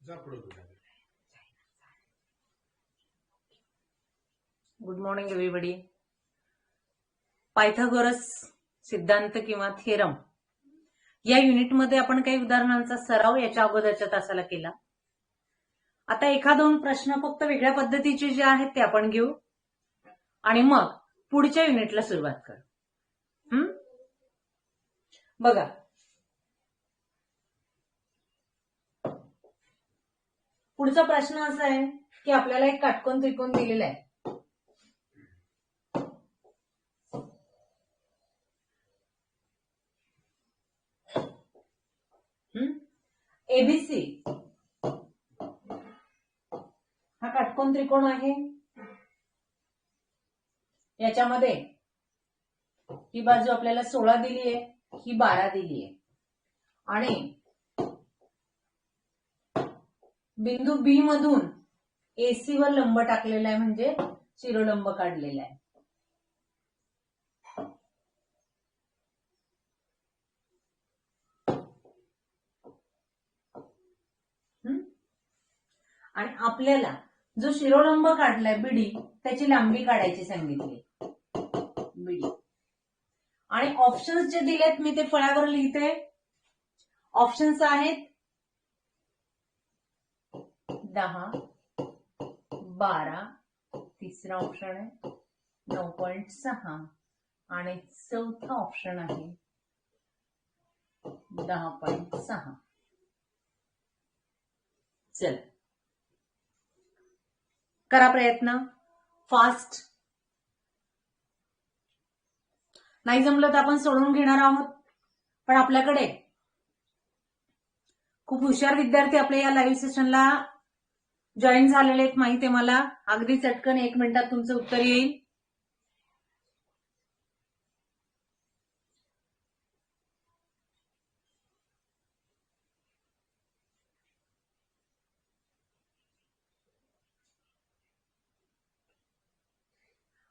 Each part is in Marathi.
Good morning everybody. पायथागोरस सिद्धांत किंवा थेरम या युनिटमध्ये आपण काही उदाहरणांचा सराव याच्या अगोदरच्या तासाला केला. आता एखादोन प्रश्न फक्त वेगळ्या पद्धतीचे जे आहेत ते आपण घेऊ आणि मग पुढच्या युनिटला सुरुवात करू. बघा, पुढचा प्रश्न असा आहे की आपल्याला एक काटकोन त्रिकोण दिलेला आहे. एबीसी हा काटकोन त्रिकोण आहे. याच्यामध्ये ही बाजू आपल्याला 16 दिली आहे, ही 12 दिली आहे आणि बिंदू बी मधून एसी वर लंब टाकलेला आहे, म्हणजे शिरोलंब काढलेला आहे. आणि आपल्याला जो शिरोलंब काढलाय बीडी, त्याची लांबी काढायची सांगितली बीडी. आणि ऑप्शन्स जे दिलेत मी ते फळ्यावर लिहिते. ऑप्शन्स आहेत 10, 12, तिसरा ऑप्शन आहे 9.6 आणि चौथा ऑप्शन आहे 10.6. चल करा प्रयत्न फास्ट. नाही जमलं तर आपण सोडून घेणार आहोत, पण आपल्याकडे खूप हुशार विद्यार्थी आपल्या या लाईव्ह सेशनला जॉईन झालेले आहेत, माहिती आहे मला. अगदी चटकन 1 मिनिटात तुमचं उत्तर येईल.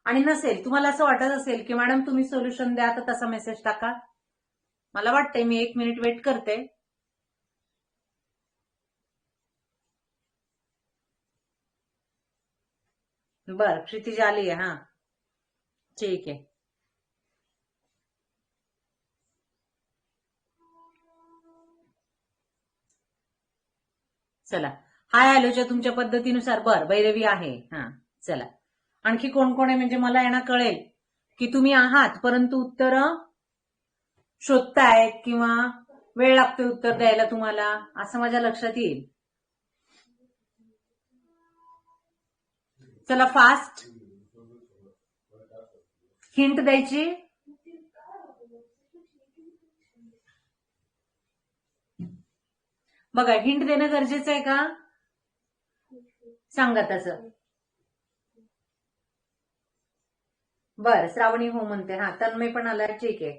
आणि नसेल, तुम्हाला असं वाटत असेल की मॅडम तुम्ही सोल्युशन द्या, तर तसा मेसेज टाका. मला वाटतंय मी 1 मिनिट वेट करते. बर, क्षितिज आली आहे. हा ठीक आहे. चला, हाय आलोच्या तुमच्या पद्धतीनुसार. बर, भैरवी आहे. हा चला, आणखी कोण कोण आहे, म्हणजे मला यांना कळेल की तुम्ही आहात, परंतु उत्तर शोधतायत किंवा वेळ लागतोय उत्तर द्यायला तुम्हाला, असं माझ्या लक्षात येईल. चला फास्ट. हिंट द्यायची. बघा, हिंट देणं गरजेचं आहे का, सांगा तसं. बर, श्रावणी हो म्हणते. हा, तन्मय पण आलाय. ठीक आहे.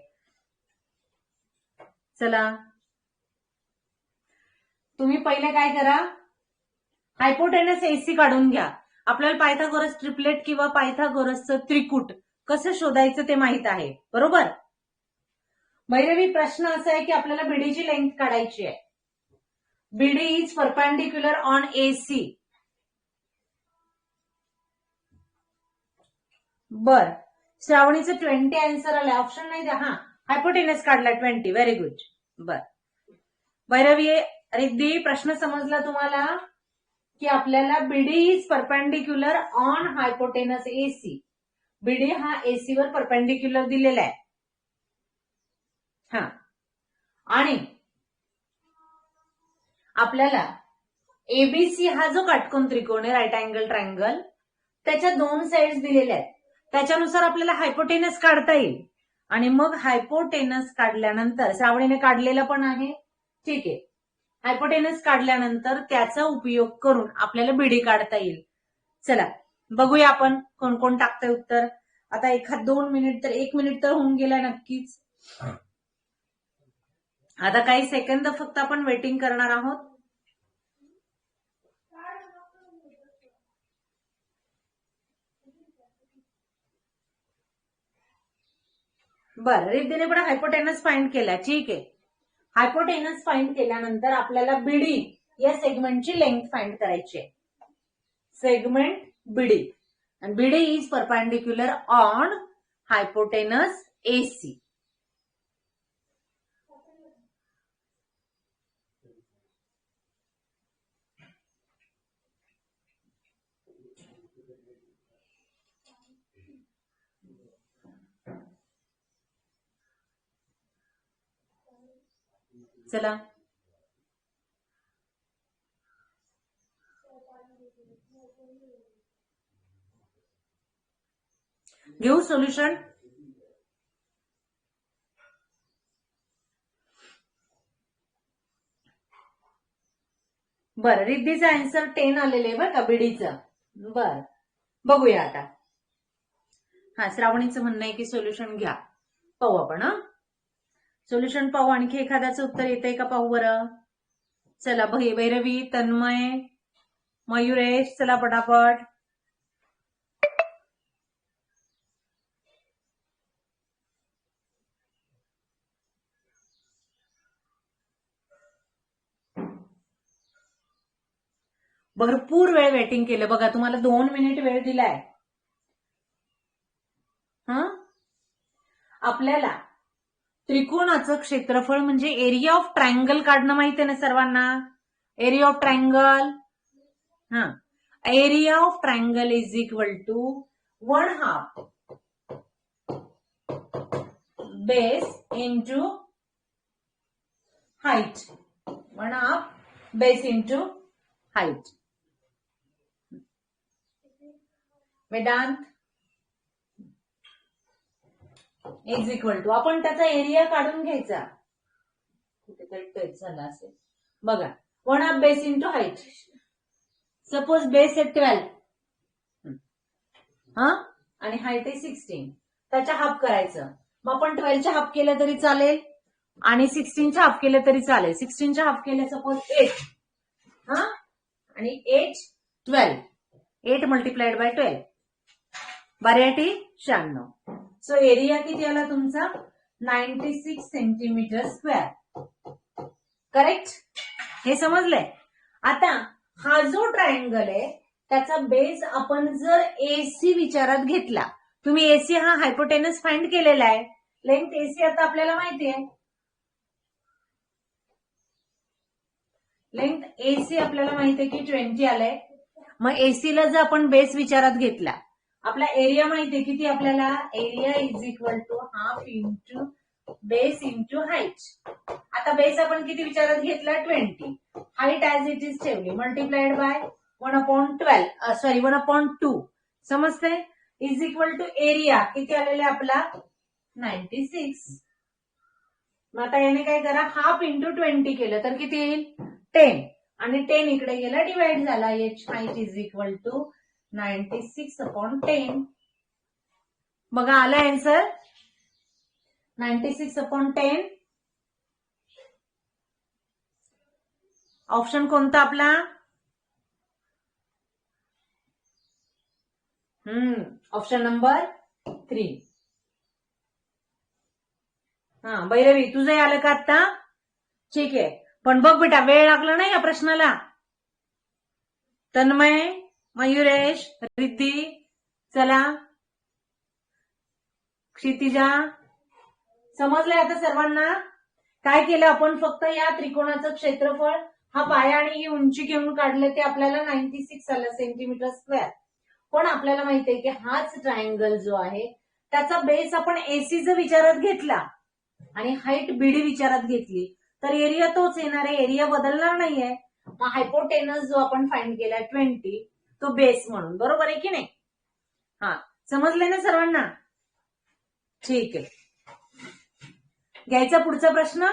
चला, तुम्ही पहिले काय करा, हायपोटेनस एसी काढून घ्या. आपल्याला पायथागोरस ट्रिपलेट किंवा पायथागोरसचं त्रिकूट कसं शोधायचं ते माहित आहे, बरोबर. भैरवी, प्रश्न असा आहे की आपल्याला बीडीची लेंथ काढायची आहे. बीडी इज परपेंडिक्युलर ऑन एसी. बर, श्रावणीचं 20 आन्सर आलाय. ऑप्शन नाही द्या. हा, हायपोटेनस काढलाय 20. Very good. बर, भैरवी रिद्धी, प्रश्न समजला तुम्हाला की आपल्याला BD is perpendicular on hypotenuse AC. BD हा एसी वर परपेंडिक्युलर दिलेला आहे. हा, आणि आपल्याला एबीसी हा जो काटकोन त्रिकोण आहे, राईट अँगल ट्रायंगल, त्याच्या 2 साइड्स दिलेल्या आहेत. त्याच्यानुसार आपल्याला हायपोटेनस काढता येईल. आणि मग हायपोटेनस काढल्यानंतर, श्रावणीने काढलेलं पण आहे, ठीक आहे, हायपोटेनस काढल्यानंतर त्याचा उपयोग करून आपल्याला बीडी काढता येईल. चला बघूया आपण कोण कोण टाकतंय उत्तर. आता 1-2 मिनिट तर 1 मिनिट तर होऊन गेला नक्कीच. आता काही सेकंद फक्त आपण वेटिंग करणार आहोत. बरं, रिद्धीने पण हायपोटेनस फाइंड केला. ठीक आहे, हायपोटेनस फाइंड केल्यानंतर आपल्याला बीडी या सेगमेंटची लेंथ फाइंड करायची आहे. Segment B D and BD is perpendicular on hypotenuse AC. चला घेऊ सोल्युशन. बरं, रिद्धीचा आन्सर 10 आलेले आहे बरं का बीडीचं. बर, बघूया आता. हा, श्रावणीचं म्हणणं आहे की सोल्युशन घ्या, पाहू आपण. सोल्युशन पाहू. आणखी एखाद्याचं उत्तर येतंय का पाहू बरं. चला, भैरवी, तन्मय, मयुरेश, चला पटापट. भरपूर वेळ वेटिंग केलं बघा, तुम्हाला 2 मिनिट वेळ दिलाय. आपल्याला त्रिकोणाचं क्षेत्रफळ म्हणजे एरिया ऑफ ट्रायंगल काढणं माहिती आहे ना सर्वांना. Area of triangle, area of triangle is equal to 1/2 base into height. 1/2 base into height. Vedant is equal to, आपण त्याचा एरिया काढून घ्यायचा. कुठेतरी टच झाला असेल बघा. 1/2 base into height. Suppose base आहे 12 आणि हाईट आहे 16. त्याच्या हाफ करायचं. मग आपण 12च्या हाफ केलं तरी चालेल आणि 16च्या हाफ केलं तरी चालेल. 16च्या हाफ केले सपोज 8 आणि 8 12. 8 मल्टिप्लाइड बाय 12 12 96. सो एरिया किती आला तुमचा 96 सेंटीमीटर स्क्वेअर. करेक्ट, हे समजलंय. आता हा जो ट्रायंगल आहे त्याचा बेस आपण जर एसी विचारात घेतला, तुम्ही एसी हा हायपोटेनस फाइंड केलेला आहे. लेंथ एसी आता आपल्याला माहिती आहे. लेंथ एसी आपल्याला माहिती आहे की 20 आलंय. मग एसीला जर आपण बेस विचारात घेतला, आपला एरिया माहितीये किती आपल्याला. Area is equal to 1/2 into base into height. आता बेस आपण किती विचारात घेतला 20. हाईट ऍज इट इज ठेवली मल्टिप्लाइड बाय 1/12 सॉरी 1/2. समजते. इज इक्वल टू एरिया किती आलेले आपला 96. मग आता याने काय करा 1/2 इंटू 20 केलं तर किती येईल 10 आणि 10 इकडे गेला डिवाइड झाला. Height is equal to 96/10. बघा आला आन्सर 96/10. ऑप्शन कोणता आपला. Option number 3. भैरवी तुझं आलं का आता. ठीक आहे, पण बघ बेटा वेळ लागला नाही या प्रश्नाला. तन्मय, मयुरेश, रिद्धी, चला. क्षितिजा, समजलंय आता सर्वांना. काय केलं आपण, फक्त या त्रिकोणाचं क्षेत्रफळ हा पाया आणि ही उंची घेऊन काढलं, ते आपल्याला 96 आलं सेंटीमीटर स्क्वेअर. पण आपल्याला माहितीये की हाच ट्रायंगल जो आहे त्याचा बेस आपण एसी जर विचारात घेतला आणि हाईट बीडी विचारात घेतली तर एरिया तोच येणार आहे. एरिया बदलणार नाहीये. मग हायपोटेनस जो आपण फाइंड केला 20 तो बेस म्हणून. बरोबर आहे की नाही. समजले ना सर्वांना. ठीक आहे, घ्यायचा पुढचा प्रश्न.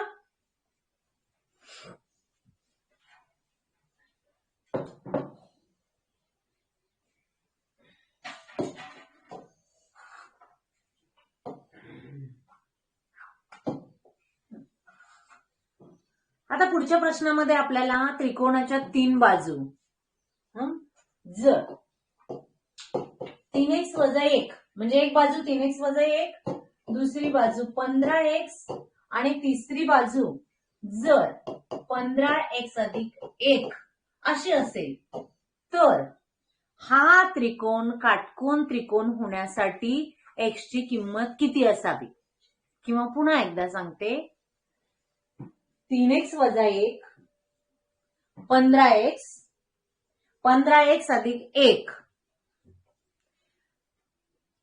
आता पुढच्या प्रश्नामध्ये आपल्याला त्रिकोणाच्या 3 बाजू, जर 3x - 1 म्हणजे एक बाजू 3x - 1, दुसरी बाजू 15x आणि तिसरी बाजू जर 15x अधिक 1 अशी असेल तर हा त्रिकोण काटकोन त्रिकोण होण्यासाठी x ची किंमत किती असावी? किंवा पुन्हा एकदा सांगते, 3x वजा 1 15x 15x अधिक 1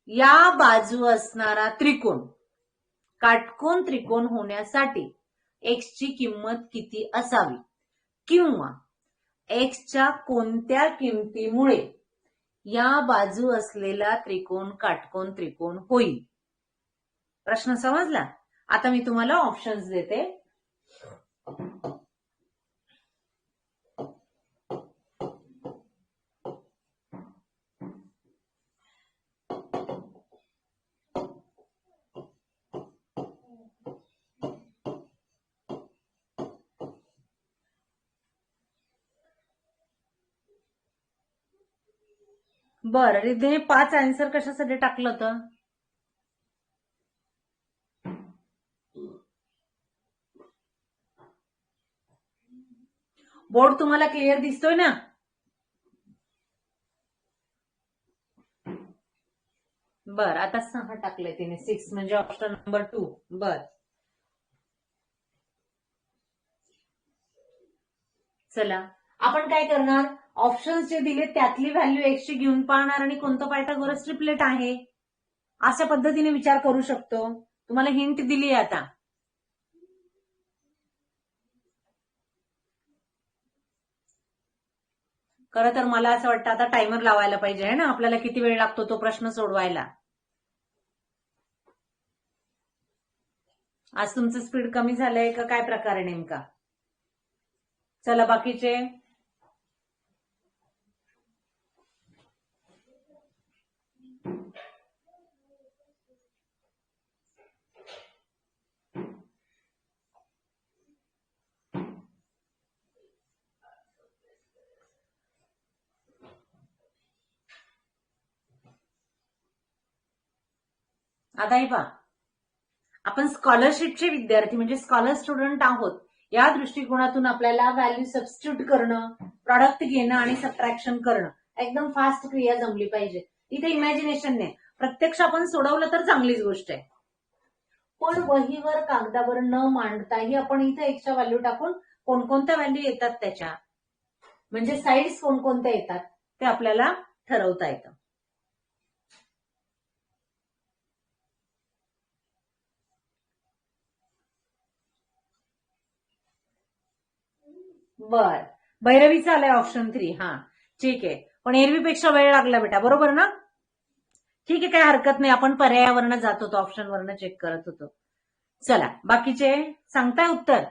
या बाजू असणारा त्रिकोण काटकोन त्रिकोण होण्यासाठी x ची किंमत किती असावी? किंवा x च्या कोणत्या किमतीमुळे या बाजू असलेला त्रिकोण काटकोन त्रिकोण होईल? प्रश्न समजला? आता मी तुम्हाला ऑप्शन्स देते. बरं, रिद्धीने 5 आन्सर कशासाठी टाकलं होतं? बोर्ड तुम्हाला क्लिअर दिसतोय ना? बर, आता 6 टाकलंय तिने, 6 म्हणजे ऑप्शन नंबर 2. बर, चला आपण काय करणार, ऑप्शन्स जे दिले त्यातली व्हॅल्यू x ची घेऊन पाहणार आणि कोणतं पायथागोरस ट्रिपलेट आहे अशा पद्धतीने विचार करू शकतो. तुम्हाला हिंट दिली आता. खरं तर मला असं वाटतं आता टायमर लावायला पाहिजे आहे ना, आपल्याला किती वेळ लागतो तो प्रश्न सोडवायला. आज तुमचं स्पीड कमी झालंय का काय प्रकार आहे नेमका? चला बाकीचे. आता हे पहा, आपण स्कॉलरशिपचे विद्यार्थी म्हणजे स्कॉलर स्टुडंट आहोत. या दृष्टिकोनातून आपल्याला व्हॅल्यू सबस्टिट्यूट करणं, प्रॉडक्ट घेणं आणि सबट्रॅक्शन करणं एकदम फास्ट क्रिया जमली पाहिजे. इथे इमॅजिनेशन नाही, प्रत्यक्ष आपण सोडवलं तर चांगलीच गोष्ट आहे. पण वहीवर कागदावर न मांडताही आपण इथे एक्स्ट्रा व्हॅल्यू टाकून कोणकोणत्या व्हॅल्यू येतात त्याच्या म्हणजे साईड्स कोणकोणत्या येतात ते आपल्याला ठरवता येतं. बर, भैरवीचा आलाय ऑप्शन 3. हा ठीक आहे, पण एरवीपेक्षा वेळ लागला बेटा, बरोबर ना? ठीक आहे, काही हरकत नाही, आपण पर्यायावरनं जात होतो, ऑप्शनवरनं चेक करत होतो. चला बाकीचे सांगताय उत्तर.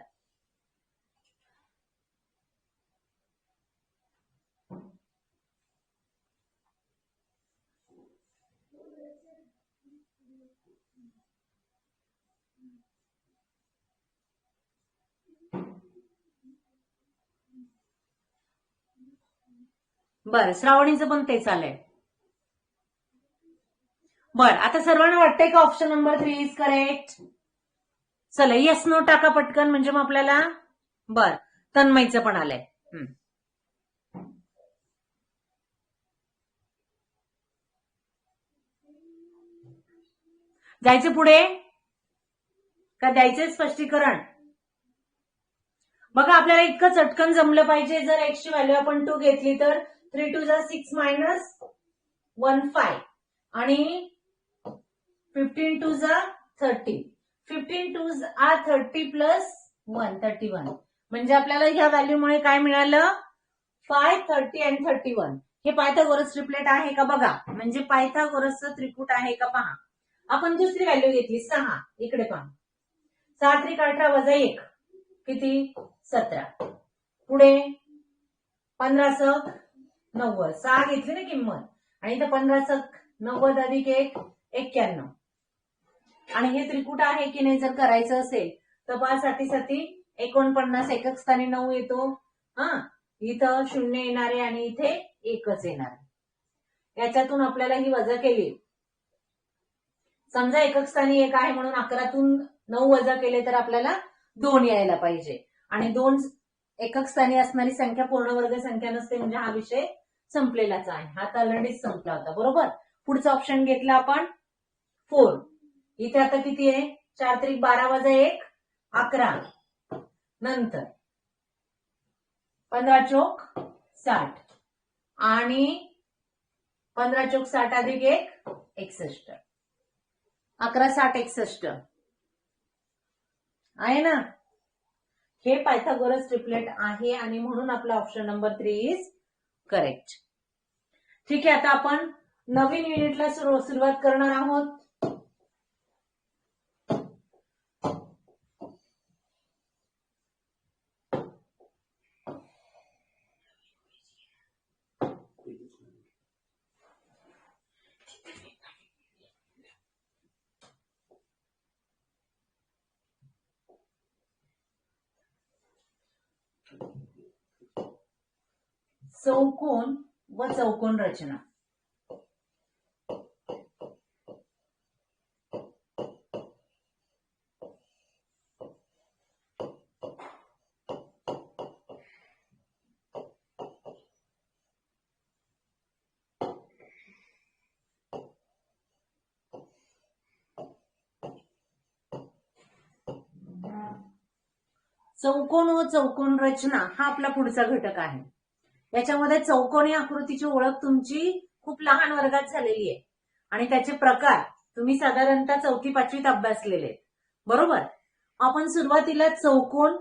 बर, श्रावणीचं पण तेच आलंय. बर, आता सर्वांना वाटतंय का ऑप्शन नंबर 3 इज करेक्ट? चला येस नो टाका पटकन, म्हणजे मग आपल्याला. बर, तन्मयचं पण आलंय. जायचं पुढे का द्यायचंय स्पष्टीकरण? बघा, आपल्याला इतकं चटकन जमलं पाहिजे. जर एक्स ची व्हॅल्यू आपण 2 घेतली तर 3 2 6 मायनस 1 5 आणि 15 2 30. 15 2 30 प्लस 1 31. म्हणजे आपल्याला ह्या व्हॅल्यूमुळे काय मिळालं? 5 30 आणि 31. हे पायथागोरस ट्रिपलेट आहे का बघा, म्हणजे पायथागोरसचं त्रिकूट आहे का पहा. आपण दुसरी व्हॅल्यू घेतली 6. इकडे पहा, 6 3 18 वजा 1 किती? 17. पुढे 15 सक 90. 6 घेतली ना किंमत, आणि इथं 15 सक 90 अधिक 1 91. आणि हे त्रिकूट आहे की नाही जर करायचं असेल तर 5 साठी 49. एकक स्थानी 9 येतो. हा, इथं 0 येणारे आणि इथे 1च येणार. याच्यातून आपल्याला ही वजा केली. समजा एकक स्थानी 1 आहे म्हणून 11तून 9 वजा केले तर आपल्याला 2 यायला पाहिजे. आणि 2 एकक स्थानी असणारी संख्या पूर्ण वर्ग संख्या नसते म्हणजे हा विषय संपलेलाच आहे. हा तर ऑलरेडीच संपला होता. बरोबर. पुढचा ऑप्शन घेतला आपण 4. इथे आता किती आहे? 4 त्रिक 12 वजा 1 11. नंतर 15 चोक 60 आणि 15 चोक 60 अधिक 1 61. 11 60 61 आहे ना. हे पायथागोरस ट्रिपलेट आहे आणि म्हणून आपला ऑप्शन नंबर 3 इज करेक्ट. ठीक आहे. आता आपण नवीन युनिटला सुरुवात करणार आहोत. चौकोन व चौकोन रचना. चौकोन व चौकोन रचना हा आपला पुढचा घटक आहे. याच्यामध्ये चौकोनी आकृतीची ओळख तुमची खूप लहान वर्गात झालेली आहे आणि त्याचे प्रकार तुम्ही साधारणतः 4वी-5वीत अभ्यासलेले आहेत. बरोबर. आपण सुरुवातीला चौकोन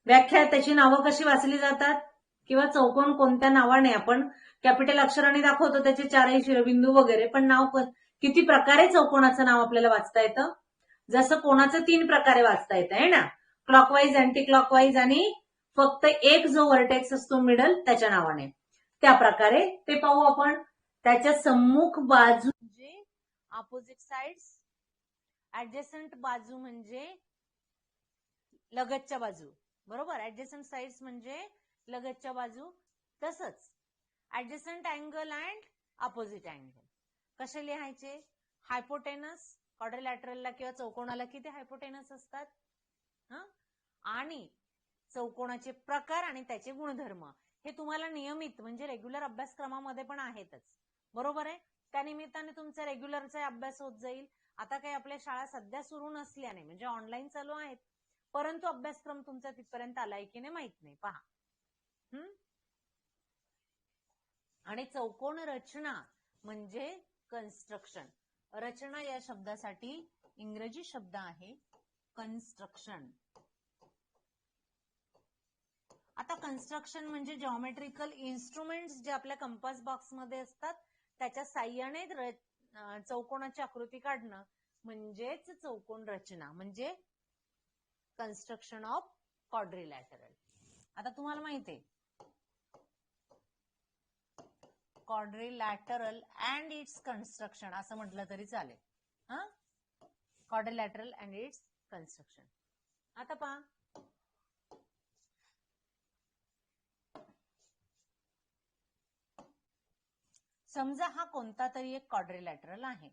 व्याख्या त्याची नावं कशी वाचली जातात किंवा चौकोन कोणत्या नावाने आपण कॅपिटल अक्षराने दाखवतो त्याचे 4ही शिरोबिंदू वगैरे, पण नाव किती प्रकारे चौकोनाचं नाव आपल्याला वाचता येतं. जसं कोणाचं 3 प्रकारे वाचता येतं आहे ना. क्लॉकवाईज, अँटी क्लॉकवाईज आणि फक्त एक जो व्हर्टेक्स असतो मिडल त्याच्या नावाने. त्या प्रकारे ते पाहू आपण. त्याच्या सम्मुख बाजू म्हणजे ऑपोजिट साइड्स, ऍडजसंट बाजू म्हणजे लगतच्या बाजू. बरोबर. ऍडजसंट साइड्स म्हणजे लगतच्या बाजू. तसंच adjacent angle and opposite angle कसे लिहायचे. हायपोटेनस क्वाड्रिलॅटरलला किंवा चौकोनाला किती हायपोटेनस असतात आणि चौकोनाचे प्रकार आणि त्याचे गुणधर्म हे तुम्हाला नियमित म्हणजे रेग्युलर अभ्यासक्रमामध्ये पण आहेतच. बरोबर आहे. त्यानिमित्ताने तुमचा रेग्युलरचा अभ्यास होत जाईल. आता काही आपल्या शाळा सध्या सुरू नसल्याने म्हणजे ऑनलाईन चालू आहेत, परंतु अभ्यासक्रम तुमचा तिथपर्यंत आलाय की नाही माहित नाही. पहा. आणि चौकोन रचना म्हणजे कन्स्ट्रक्शन. रचना या शब्दासाठी इंग्रजी शब्द आहे कन्स्ट्रक्शन. आता कन्स्ट्रक्शन म्हणजे जॉमेट्रिकल इन्स्ट्रुमेंट्स जे आपल्या कंपास बॉक्स मध्ये असतात त्याच्या साह्याने चौकोनाची आकृती काढणं म्हणजेच चौकोन रचना म्हणजे कन्स्ट्रक्शन ऑफ क्वाड्रिलॅटरल. आता तुम्हाला माहिती आहे क्वाड्रिलॅटरल अँड इट्स कन्स्ट्रक्शन असं म्हटलं तरी चालेल. Quadrilateral and it's construction. आता पहा. समजा हा कोणता तरी एक क्वाड्रिलॅटरल आहे.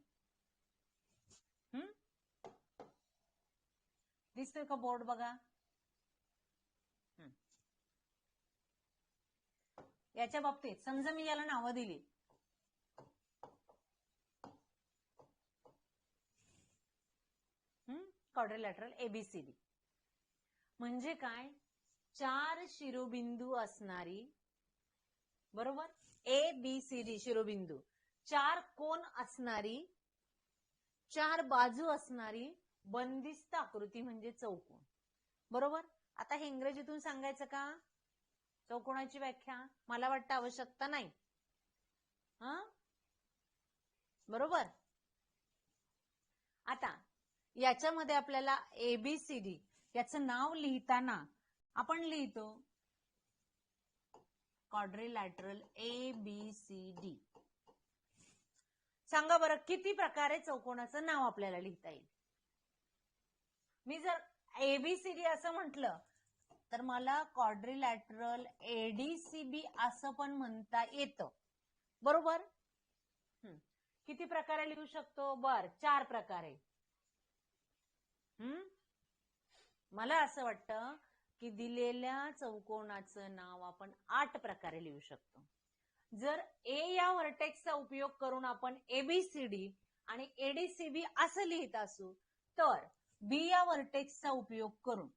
दिसतोय का बोर्ड बघा. याच्या बाबतीत समजा मी याला नावं दिली. क्वाड्रिलॅटरल एबीसीडी म्हणजे काय. 4 शिरोबिंदू असणारी. बरोबर. एबीसीडी शिरोबिंदू, 4 कोन असणारी, 4 बाजू असणारी बंदिस्त आकृती म्हणजे चौकोन. बरोबर. आता हे इंग्रजीतून सांगायचं का चौकोनाची व्याख्या. मला वाटतं आवश्यकता नाही. बरोबर. आता याच्यामध्ये आपल्याला एबीसीडी याचं नाव लिहिताना आपण लिहितो क्वाड्रिलॅटरल एबीसीडी. सांगा बरं किती प्रकारे चौकोनाचं नाव आपल्याला लिहिता येईल. मी जर एबीसीडी असं म्हटलं तर मला क्वाड्रिलॅटरल एडीसीबी असं पण म्हणता येतं. बरोबर. किती प्रकारे लिहू शकतो. 4 प्रकारे. मला असं वाटतं की दिलेल्या चौकोनाचं नाव आपण 8 प्रकारे लिहू शकतो. जर ए या व्हर्टेक्सचा उपयोग करून आपण एबीसीडी आणि एडीसीबी असं लिहित असू, तर बी या व्हर्टेक्सचा उपयोग करून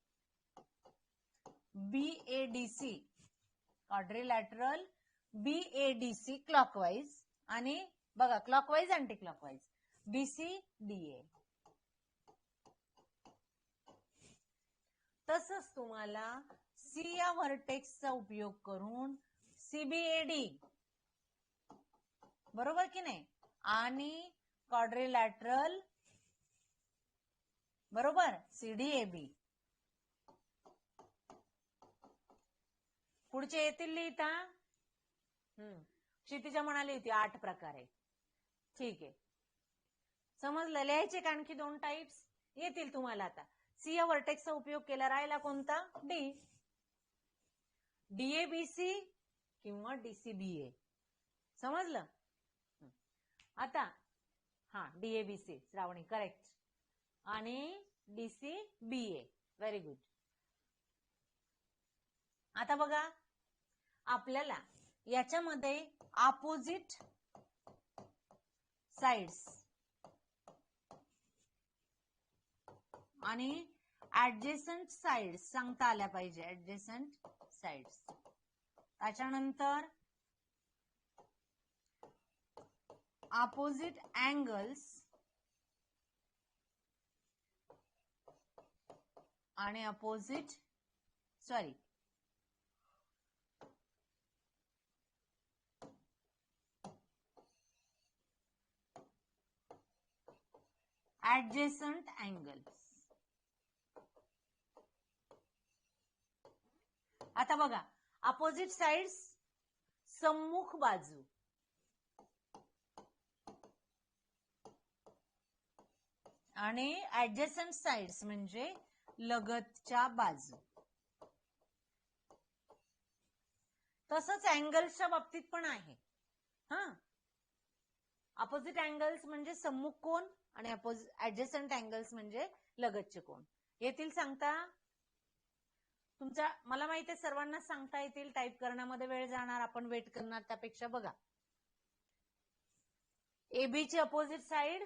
बीएडीसी क्वाड्रिलॅटरल, बीएडीसी क्लॉकवाईज आणि बघा क्लॉकवाईज अँटी क्लॉकवाईज बीसीडीए. तसंच तुम्हाला सी या व्हर्टेक्सचा उपयोग करून सीबीएडी, बरोबर की नाही, आणि क्वाड्रिलॅटरल, बरोबर, सीडीएबी. पुढचे येतील लिहिता. क्षितिजा म्हणाली होती 8 प्रकारे. ठीक आहे, समजलं. लिहायचे का आणखी 2 टाइप्स येतील तुम्हाला. आता सी या व्हर्टेक्सचा उपयोग केला, राहिला कोणता? डी. डीएबीसी किंवा डीसीबीए. समजलं. आता डीएबीसी श्रावणी करेक्ट, आणि डीसीबीए व्हेरी गुड. आता बघा, आपल्याला याच्यामध्ये अपोजिट साइड्स आणि ऍडजेसंट साइड्स सांगता आल्या पाहिजे. ऍडजेसंट साइड्स, त्याच्यानंतर अपोजिट अँगल्स आणि ऍडजेसंट अँगल्स. आता बघा, अपोजिट साइड्स सम्मुख बाजू, आणि ऍडजेसंट साइड्स म्हणजे लगतच्या बाजू. तसंच अँगल्सच्या बाबतीत पण आहे. अपोजिट अँगल्स म्हणजे सम्मुख कोण आणि ऍडजेसंट अँगल्स म्हणजे लगतचे कोण. येतील सांगता तुमच्या, मला माहिती आहे सर्वांना सांगता येतील. टाईप करण्यामध्ये वेळ जाणार, आपण वेट करणार. त्यापेक्षा बघा, एबी ची अपोजिट साइड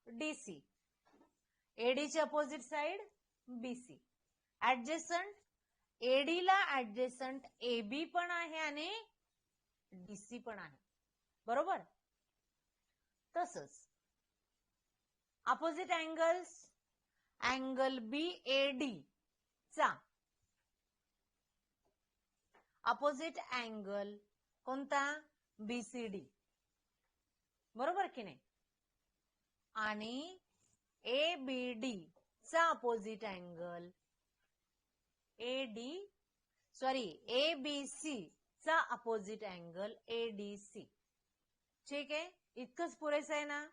डीसी, एडी ची opposite side B C. Adjacent A D ला ऍडजेसंट एबी पण आहे आणि डीसी पण आहे, बरोबर. तसंच अपोजिट अँगल्स, अँगल बीएडी चा अपोजिट अँगल कोणता? बीसीडी, बरोबर की नाही. आणि एबीडी चा अपोजिट अँगल एबीसी चा अपोजिट अँगल एडीसी. ठीक आहे, इतकंच पुरेसं आहे ना?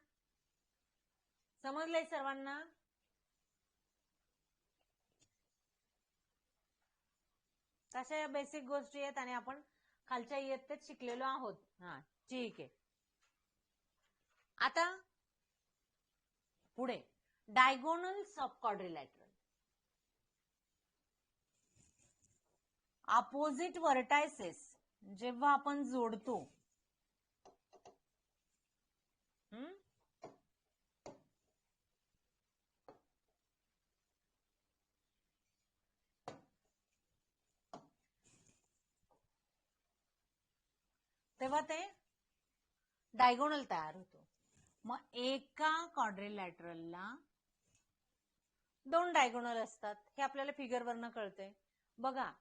समजलंय सर्वांना? तशा या बेसिक गोष्टी आहेत आणि आपण खालच्या इयत्तेत शिकलेलो आहोत. ठीक आहे. आता पुढे diagonals of quadrilateral. Opposite vertices जेव्हा आपण जोडतो, तेव्हा ते डायगोनल तयार होतो. मग एका क्वाड्रिलॅटरलला 2 डायगोनल असतात, हे आपल्याला फिगरवरनं कळतंय. बघा,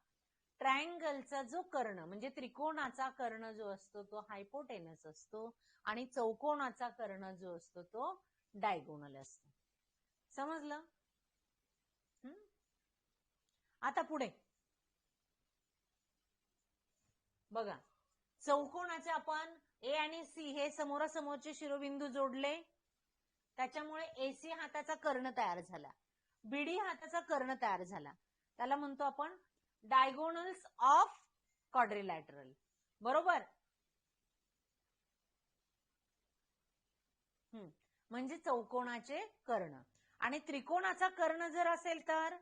ट्रायंगलचा जो कर्ण म्हणजे त्रिकोणाचा कर्ण जो असतो तो हायपोटेनस असतो, आणि चौकोनाचा कर्ण जो असतो तो डायगोनल असतो. समजलं? आता पुढे बघा, चौकोनाचे आपण ए आणि सी हे समोरासमोरचे शिरोबिंदू जोडले, त्याच्यामुळे एसी हाताचा कर्ण तयार झाला, बीडी हाताचा कर्ण तयार झाला. त्याला म्हणतो आपण डायगोनल्स ऑफ क्वाड्रिलॅटरल, बरोबर. म्हणजे चौकोनाचे कर्ण. आणि त्रिकोणाचा कर्ण जर असेल तर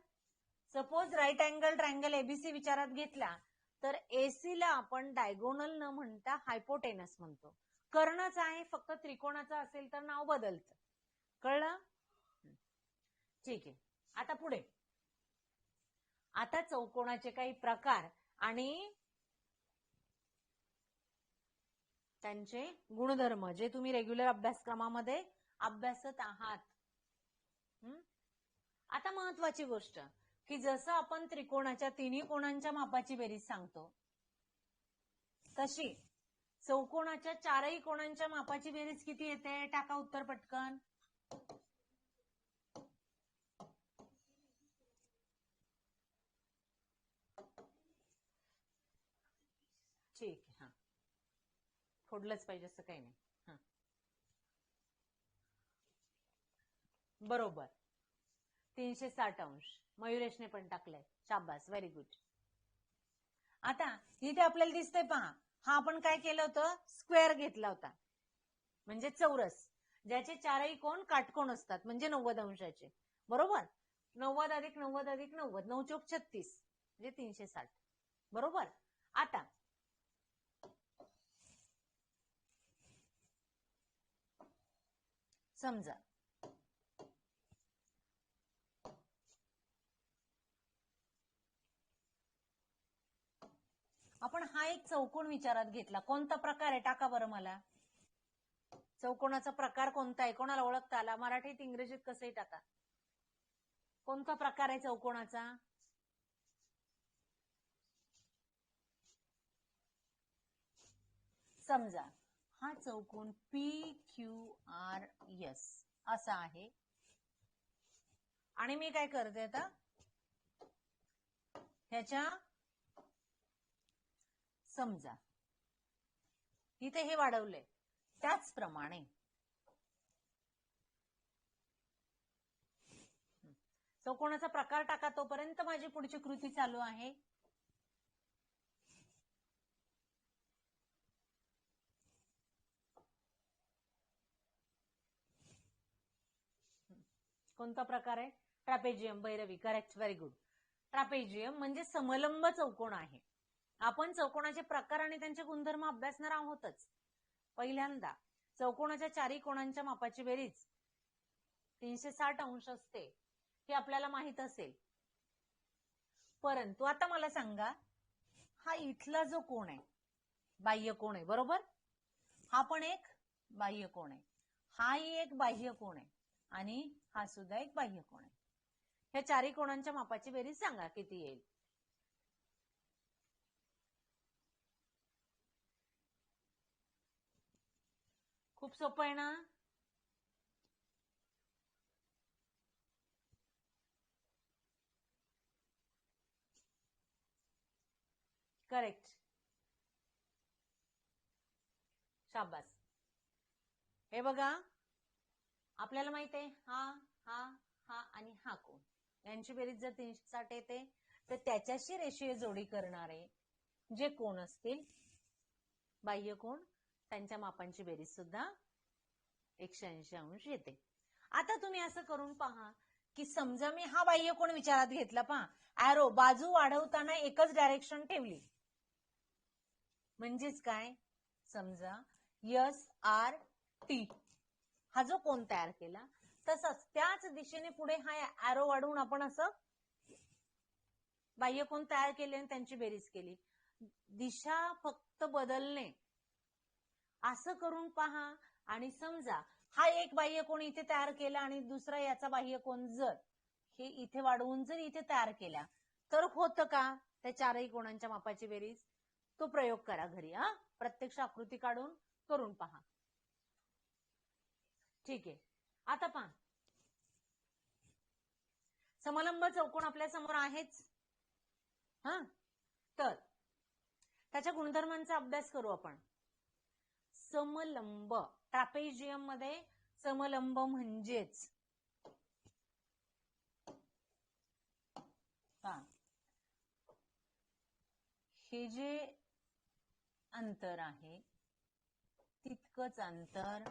suppose right angle triangle A B C विचारात घेतला तर एसी ला आपण डायगोनल न म्हणता हायपोटेनस म्हणतो. कर्णच आहे, फक्त त्रिकोणाचा असेल तर नाव बदलतं. कळलं? ठीक आहे. आता पुढे, आता चौकोनाचे काही प्रकार आणि त्यांचे गुणधर्म जे तुम्ही रेग्युलर अभ्यासक्रमामध्ये अभ्यासत आहात. आता महत्वाची गोष्ट की जसं आपण त्रिकोणाच्या तिन्ही कोणांच्या मापाची बेरीज सांगतो तशी चौकोनाच्या चारही कोणांच्या मापाची बेरीज किती येते? टाका उत्तर पटकन. ठीक आहे. हा, फोडलंच पाहिजे असं काही नाही. हा, बरोबर 360 अंश. मयुरेशने पण टाकलंय, शाबास, व्हेरी गुड. आता इथे आपल्याला दिसतंय पहा, हा आपण काय केलं होतं? स्क्वेअर घेतला होता, म्हणजे चौरस, ज्याचे चारही कोण काटकोण असतात, म्हणजे 90 अंशाचे. बरोबर? 90 अधिक 90 अधिक 90, 9 चोक 36, म्हणजे 360. बरोबर? आता समजा आपण हा एक चौकोन विचारात घेतला. कोणता प्रकार आहे? टाका बरं मला. चौकोनाचा प्रकार कोणता आहे? कोणाला ओळखता आला? मराठीत इंग्रजीत कसंही टाका. कोणता प्रकार आहे चौकोनाचा? समजा हा चौकोन PQRS असा आहे आणि मी काय करते आता, ह्याच्या समजा इथे हे वाढवलंय, त्याचप्रमाणे चौकोनाचा प्रकार टाका, तोपर्यंत माझी पुढची कृती चालू आहे. कोणता प्रकार आहे? Trapezium. Bhairavi, correct, very good. Trapezium म्हणजे समलंब चौकोन आहे. आपण चौकोनाचे प्रकार आणि त्यांचे गुणधर्म अभ्यासणार आहोतच. पहिल्यांदा चौकोनाच्या चारही कोणांच्या मापाची बेरीज 360 अंश असते, हे आपल्याला माहित असेल. परंतु आता मला सांगा, हा इथला जो कोण आहे बाह्य कोण आहे, बरोबर? हा पण एक बाह्य कोण आहे, हाही एक बाह्य कोण आहे आणि हा सुद्धा एक बाह्य कोण आहे. ह्या चारही कोणांच्या मापाची बेरीज सांगा किती येईल. खूप सोपं आहे ना? करेक्ट, शाबास. हे बघा, आपल्याला माहित आहे हा हा हा आणि हा कोण, यांची बेरीज जर 360 येते तर त्याच्याशी रेषीय जोडी करणारे जे कोण असतील बाह्य कोण, त्यांच्या मापांची बेरीज सुद्धा 180 अंश येते. आता तुम्ही असं करून पहा की समजा मी हा बाह्य कोण विचारात घेतला, पहा ॲरो बाजू वाढवताना एकच डायरेक्शन ठेवली, म्हणजेच काय, समजा SRT हा जो कोण तयार केला, तसंच त्याच दिशेने पुढे हा ॲरो वाढवून आपण असं बाह्य कोण तयार केले आणि त्यांची बेरीज केली. दिशा फक्त बदलणे, असं करून पहा. आणि समजा हा एक बाह्य कोण इथे तयार केला आणि दुसरा याचा बाह्य कोण जर हे इथे वाढवून जर इथे तयार केला तर होतं का त्या चारही कोणांच्या मापाची बेरीज? तो प्रयोग करा घरी. प्रत्यक्ष आकृती काढून करून पहा. ठीक आहे. आता पहा, समलंब चौकोन आपल्या समोर आहेच. तर त्याच्या गुणधर्मांचा अभ्यास करू आपण. समलंब ट्रॅपेजियम मध्ये समलंब म्हणजेच हे जे अंतर आहे तितकंच अंतर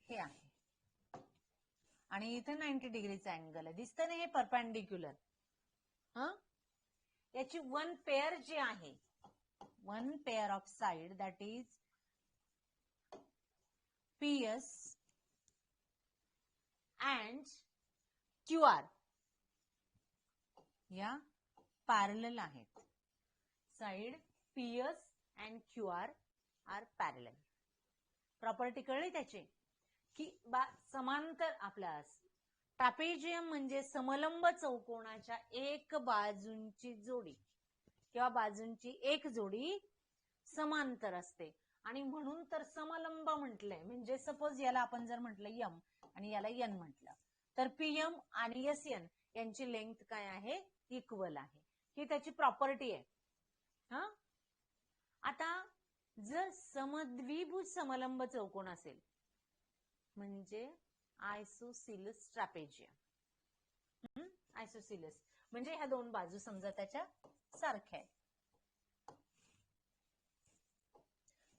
हे आहे. आणि इथे 90 डिग्रीचा अँगल आहे. दिसतं ना हे परपेंडिक्युलर. याची वन पेअर जी आहे, one pair of side that is PS and QR या पॅरलल आहेत. Side PS and QR are parallel. Property कळली त्याची की समांतर आपल्या ट्रॅपेझियम म्हणजे समलंब चौकोनाच्या एक बाजूंची जोडी किंवा बाजूंची एक जोडी समांतर असते आणि म्हणून तर समलंब म्हटलंय. म्हणजे सपोज याला आपण जर म्हटलं यम आणि याला एन म्हटलं तर PM आणि SN यांची लेंथ काय आहे, इक्वल आहे. ही त्याची प्रॉपर्टी आहे. आता जर समद्विभुज समलंब चौकोन असेल म्हणजे आयसोसिलस ट्रॅपेझियम. आयसोसिलस म्हणजे ह्या दोन बाजू समजा त्याच्या सारख्या आहेत.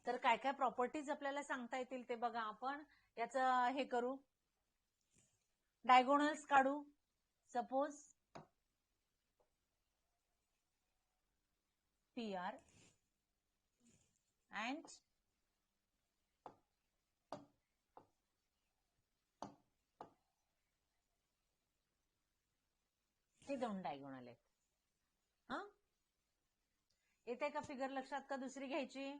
तर काय काय प्रॉपर्टीज आपल्याला सांगता येतील ते बघा. आपण याचं हे करू, डायगोनल्स काढू. सपोज PR अँड हे दोन डायगोनल आहेत. येते का फिगर लक्षात का दुसरी घ्यायची?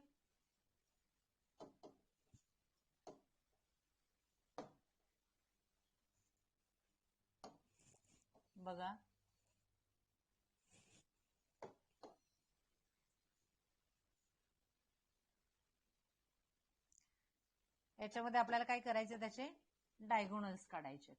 बघा याच्यामध्ये आपल्याला काय करायचं, त्याचे डायगोनल्स काढायचे.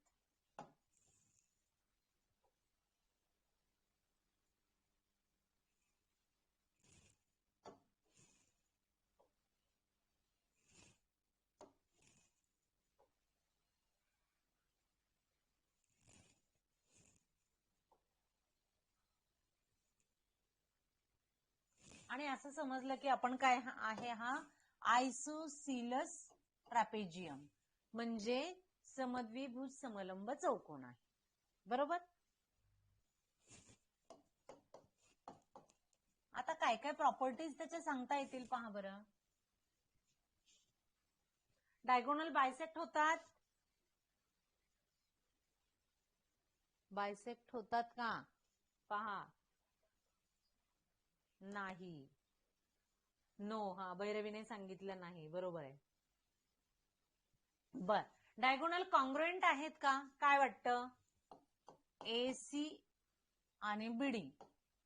आणि असं समजलं की आपण काय आहे, हा आयसोसिलस ट्रॅपेझियम म्हणजे समद्विभुज समलंब चौकोन आहे. बरोबर. आता काय काय प्रॉपर्टीज त्याच्या सांगता येतील पहा बरं. डायगोनल बायसेक्ट होतात, बायसेक्ट होतात का पहा. नाही, नो. भैरवीने सांगितलं नाही, बरोबर आहे. बर, डायगोनल कॉन्ग्रुएंट आहेत का, काय वाटतं? AC आणि BD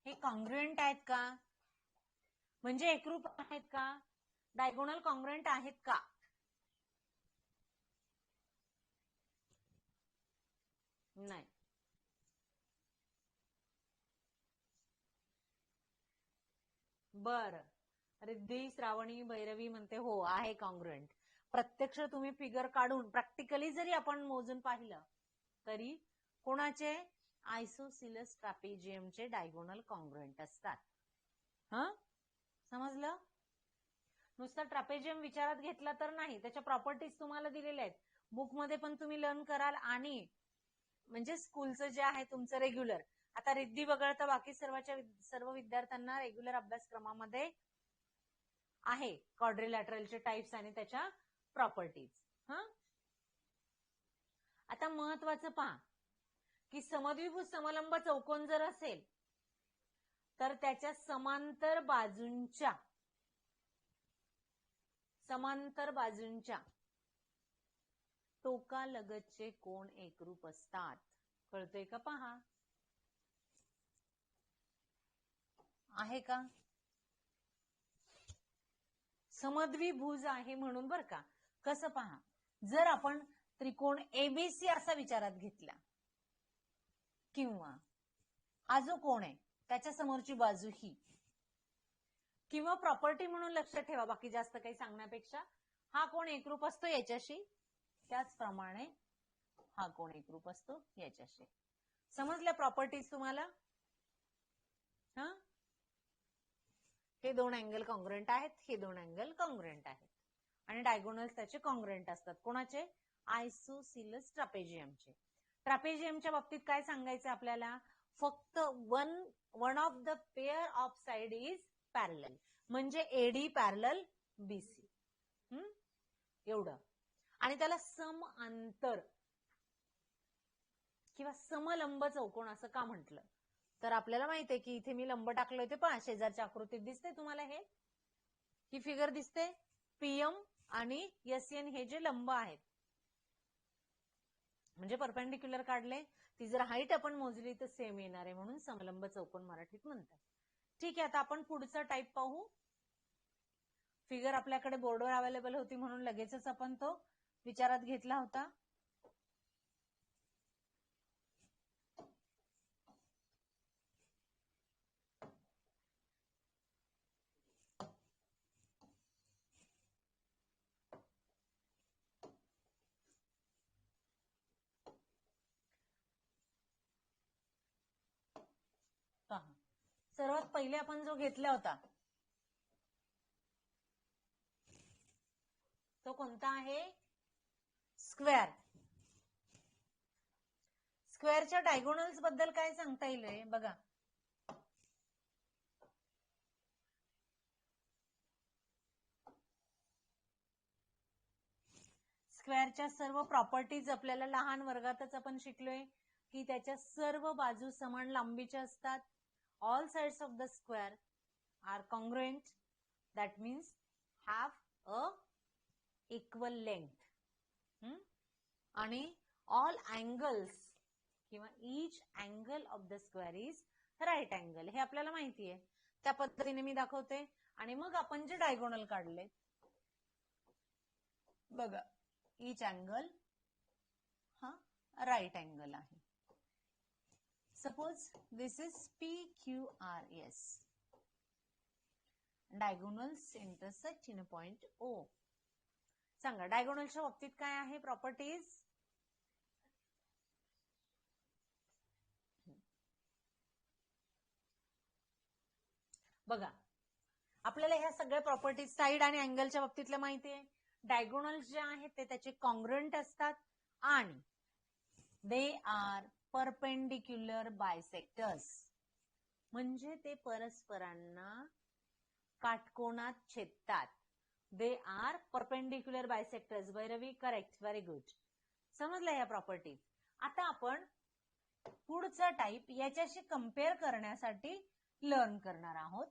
हे कॉन्ग्रुएंट आहेत का, म्हणजे एकरूप आहेत का? डायगोनल कॉन्ग्रुएंट आहेत का? नाही. बर, रिद्धी, श्रावणी, भैरवी म्हणते हो आहे कॉन्ग्रुएंट. प्रत्यक्ष तुम्ही फिगर काढून प्रॅक्टिकली जरी आपण मोजून पाहिलं तरी कोणाचे, आयसोसिलस ट्रॅपेझियमचे डायगोनल कॉन्ग्रुएंट असतात. समजलं? नुसतं ट्रॅपेझियम विचारात घेतला तर नाही, त्याच्या प्रॉपर्टीज तुम्हाला दिलेल्या आहेत. बुकमध्ये पण तुम्ही लर्न कराल आणि म्हणजे स्कूलचं जे आहे तुमचं रेग्युलर. आता रिद्धी वगळता बाकी सर्व विद्यार्थ्यांना रेग्युलर अभ्यासक्रमामध्ये आहे क्वाड्रिलॅटरलचे टाइप्स आणि त्याच्या प्रॉपर्टीज. आता महत्वाचं पहा की समद्विभुज समलंब चौकोन जर असेल तर त्याच्या समांतर बाजूंच्या टोकालगतचे कोन एकरूप असतात. कळतंय का पहा? आहे का? समद्विभुज आहे म्हणून बर का. कसं पहा, जर आपण त्रिकोण ABC असा विचारात घेतला किंवा हा जो कोण आहे त्याच्या समोरची बाजू ही, किंवा प्रॉपर्टी म्हणून लक्षात ठेवा बाकी जास्त काही सांगण्यापेक्षा, हा कोण एकरूप असतो याच्याशी, त्याचप्रमाणे हा कोण एकरूप असतो याच्याशी. समजल्या प्रॉपर्टीज तुम्हाला? हे दोन अँगल कॉन्ग्रुएंट आहेत, हे दोन अँगल कॉन्ग्रुएंट आहेत आणि डायगोनल्स त्याचे कॉन्ग्रुएंट असतात. कोणाचे? आयसोसिलस ट्रॅपेजियमचे. ट्रॅपेजियमच्या बाबतीत काय सांगायचं आपल्याला, फक्त one of the pair of side is parallel, म्हणजे एडी पॅरलल बीसी, एवढं. आणि त्याला समांतर किंवा समलंब चौकोन असं का म्हटलं, तर आपल्याला माहितीये की इथे मी लंब टाकले होते, पहा शेजारच्या आकृतीत दिसते तुम्हाला हे, ही फिगर दिसते, पीएम आणि एसएन हे जे लंब आहेत, म्हणजे परपेंडिक्युलर काढले, ती जर हाईट आपण मोजली तर सेम येणार आहे, म्हणून समलंब चौकोन मराठीत म्हणतात. ठीक आहे, आता आपण पुढचा टाईप पाहू. फिगर आपल्याकडे बोर्डवर अवेलेबल होती म्हणून लगेचच आपण तो विचारात घेतला होता. पहा, सर्वात पहिले आपण जो घेतला होता तो कोणता आहे, स्क्वेअर. स्क्वेअरच्या डायगोनल्स बद्दल काय सांगता येईल बघा. स्क्वेअरच्या सर्व प्रॉपर्टीज आपल्याला लहान वर्गातच आपण शिकलोय की त्याच्या सर्व बाजू समान लांबीच्या असतात. All sides of the square are congruent, that means have a equal length. आणि ऑल अँगल्स किंवा each angle of the square is right angle, हे आपल्याला माहिती आहे. त्या पद्धतीने मी दाखवते आणि मग आपण जे डायगोनल काढले बघा, ईच अँगल हा राईट अँगल आहे. Suppose this is PQRS, diagonals intersect in a point O. सांगा डायगोनलच्या बाबतीत काय आहे प्रॉपर्टीज. बघा, आपल्याला ह्या सगळ्या प्रॉपर्टीज साइड आणि अँगलच्या बाबतीतल्या माहिती आहे. डायगोनल्स जे आहेत ते त्याचे कॉन्ग्रुएंट असतात आणि दे आर परपेंडिक्युलर बायसेक्टर्स, म्हणजे ते परस्परांना काटकोनात छेदतात. They are perpendicular bisectors. Bhairavi, correct, very good. समजलं ह्या प्रॉपर्टीज. आता आपण पुढचा टाईप याच्याशी कम्पेअर करण्यासाठी लर्न करणार आहोत.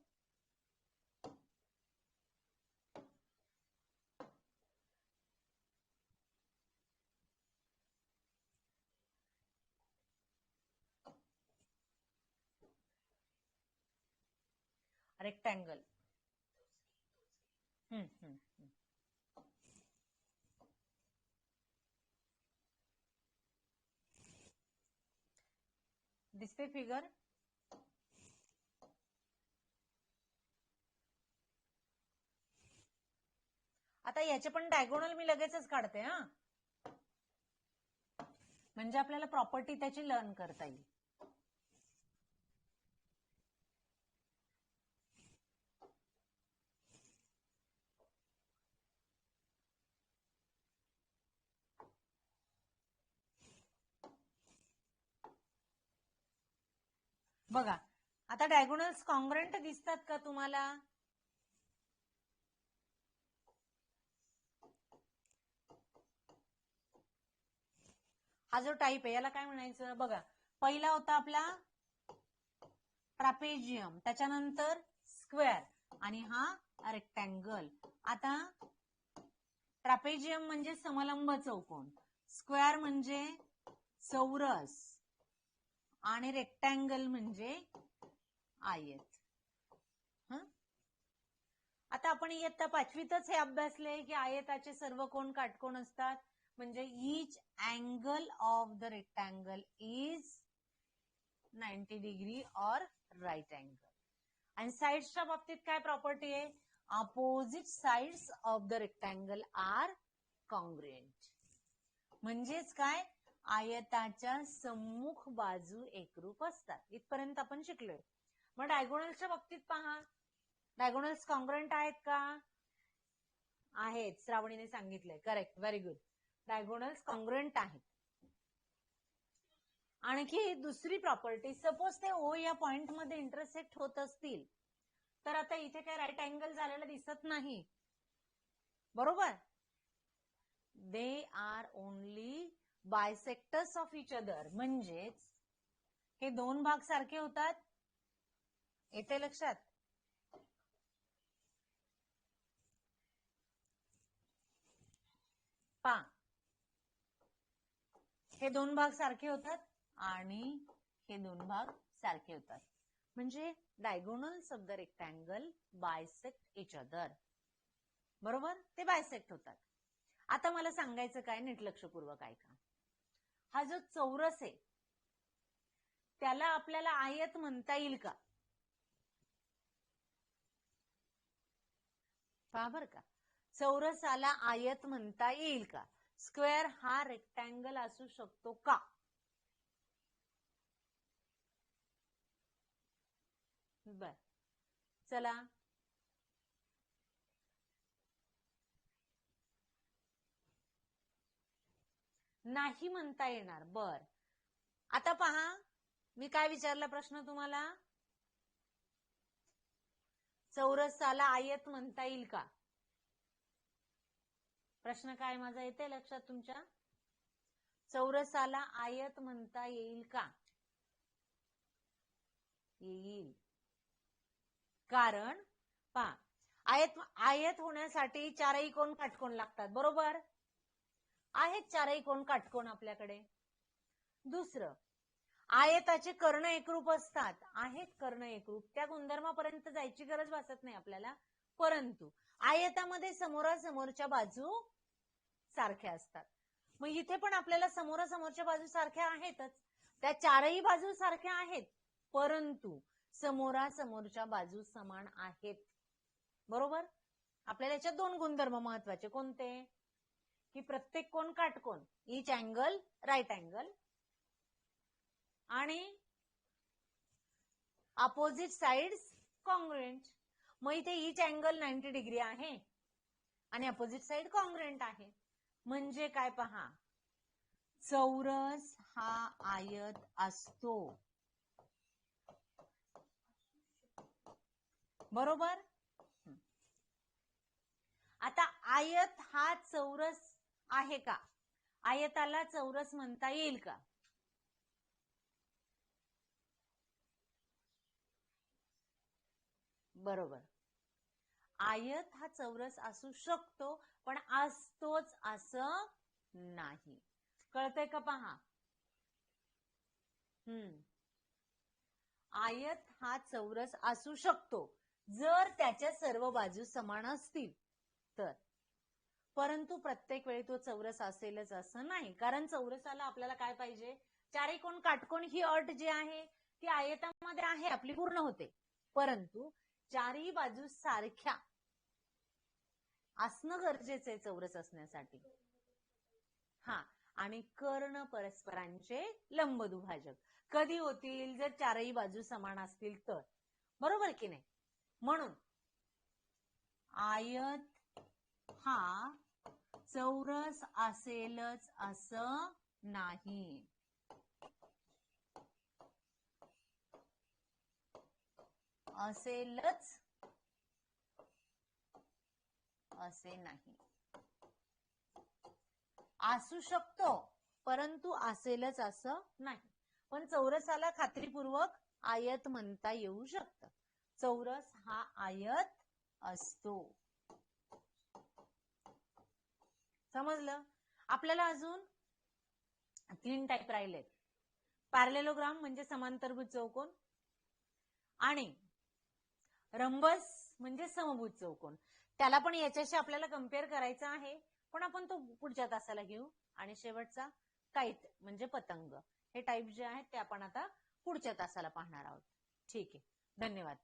रेक्टँगल. दिसते फिगर. आता याचे पण डायगोनल मी लगेचच काढते हा, म्हणजे आपल्याला प्रॉपर्टी त्याची लर्न करता येईल. बघा, आता डायगोनल्स कॉन्ग्रुएंट दिसतात का तुम्हाला. हा जो टाईप आहे याला काय म्हणायचं बघा. पहिला होता आपला ट्रॅपेजियम, त्याच्यानंतर स्क्वेअर आणि हा रेक्टँगल. आता ट्रॅपेजियम म्हणजे समलंब चौकोन, स्क्वेअर म्हणजे चौरस आणि रेक्टँगल म्हणजे आयत. आता आपण इयत्ता 5वीतच हे अभ्यासले की आयताचे सर्व कोन काटकोन असतात, म्हणजे each angle of the rectangle is 90 degree और राईट अँगल. आणि साइड्सच्या बाबतीत काय प्रॉपर्टी आहे, opposite sides of the rectangle are congruent. म्हणजेच काय, आयताच्या सम्मुख बाजू एकरूप असतात. इथपर्यंत आपण शिकलोय. मग डायगोनलच्या बाबतीत पहा, डायगोनल्स कॉन्ग्रुएंट आहेत का. आहेत, श्रावणीने सांगितलंय, correct, very good. Diagonals congruent आहेत. आणखी दुसरी प्रॉपर्टी, सपोज ते ओ या पॉइंट मध्ये इंटरसेक्ट होत असतील तर आता इथे काय राईट अँगल झालेला दिसत नाही, बरोबर. They are only bisectors of each other, म्हणजेच हे दोन भाग सारखे होतात. येते लक्षात? पा हे दोन भाग सारखे होतात आणि हे दोन भाग सारखे होतात, म्हणजे diagonals of the rectangle bisect each other, बरोबर. ते बायसेक्ट होतात. आता मला सांगायचं काय, नीट लक्षपूर्वक ऐका. हा जो चौरस आहे त्याला आपल्याला आयत म्हणता येईल का? पहा बर का, चौरसाला आयत म्हणता येईल का? स्क्वेअर हा रेक्टँगल असू शकतो का? बर, चला. नाही म्हणता येणार. बर, आता पहा, मी काय विचारला प्रश्न तुम्हाला, चौरसाला आयत म्हणता येईल का? प्रश्न काय माझा येते लक्षात तुमच्या? चौरसाला आयत म्हणता येईल का? येईल. कारण पहा, आयत होण्यासाठी चारही कोण काटकोन लागतात, बरोबर. आहेत चारही कोण काटकोन आपल्याकडे. दुसरं, आयताचे कर्ण एकरूप असतात, आहेत कर्ण एकरूप, त्या गुणधर्मापर्यंत जायची गरज भासत नाही आपल्याला. परंतु आयतामध्ये समोरासमोरच्या बाजू सारख्या असतात. मग इथे पण आपल्याला समोरासमोरच्या बाजू सारख्या आहेतच, त्या चारही बाजू सारख्या आहेत, परंतु समोरासमोरच्या बाजू समान आहेत, बरोबर. आपल्याला याच्यात दोन गुणधर्म महत्वाचे, कोणते? की प्रत्येक कोण काटकोन, इच अँगल राईट अँगल, आणि अपोजिट साइड्स कॉन्ग्रुएंट. मग इथे इच अँगल 90 डिग्री आहे आणि अपोजिट साइड कॉन्ग्रुएंट आहे. म्हणजे काय पहा, चौरस हा आयत असतो, बरोबर. आता आयत हा चौरस आहे का? आयताला चौरस म्हणता येईल का? बरोबर, आयत हा चौरस असू शकतो, पण असतोच असं नाही. कळतंय का? पहा, आयत हा चौरस असू शकतो जर त्याच्या सर्व बाजू समान असतील तर, परंतु प्रत्येक वेळी तो चौरस असेलच असं नाही. कारण चौरसाला आपल्याला काय पाहिजे, चारही कोण काटकोन ही अट जी आहे ती आयतामध्ये आहे आपली पूर्ण होते, परंतु चारही बाजू सारख्या असणं गरजेचं आहे चौरस असण्यासाठी. हा, आणि कर्ण परस्परांचे लंबदुभाजक कधी होतील? जर चारही बाजू समान असतील तर, बरोबर की नाही. म्हणून आयत हा चौरस असेलच असं नाही. असेलच असे नाही, असू शकतो परंतु असेलच असं नाही. पण चौरसाला खात्रीपूर्वक आयत म्हणता येऊ शकतं. चौरस हा आयत असतो, समजलं. आपल्याला अजून 3 टाईप राहिलेत. पॅरलेलोग्राम म्हणजे समांतरभुज चौकोन, आणि रंबस म्हणजे समभुज चौकोन. त्याला पण याच्याशी आपल्याला कम्पेअर करायचं आहे, पण आपण तो पुढच्या तासाला घेऊ. आणि शेवटचा काईट म्हणजे पतंग. हे टाईप जे आहेत ते आपण आता पुढच्या तासाला पाहणार आहोत. ठीक आहे, धन्यवाद.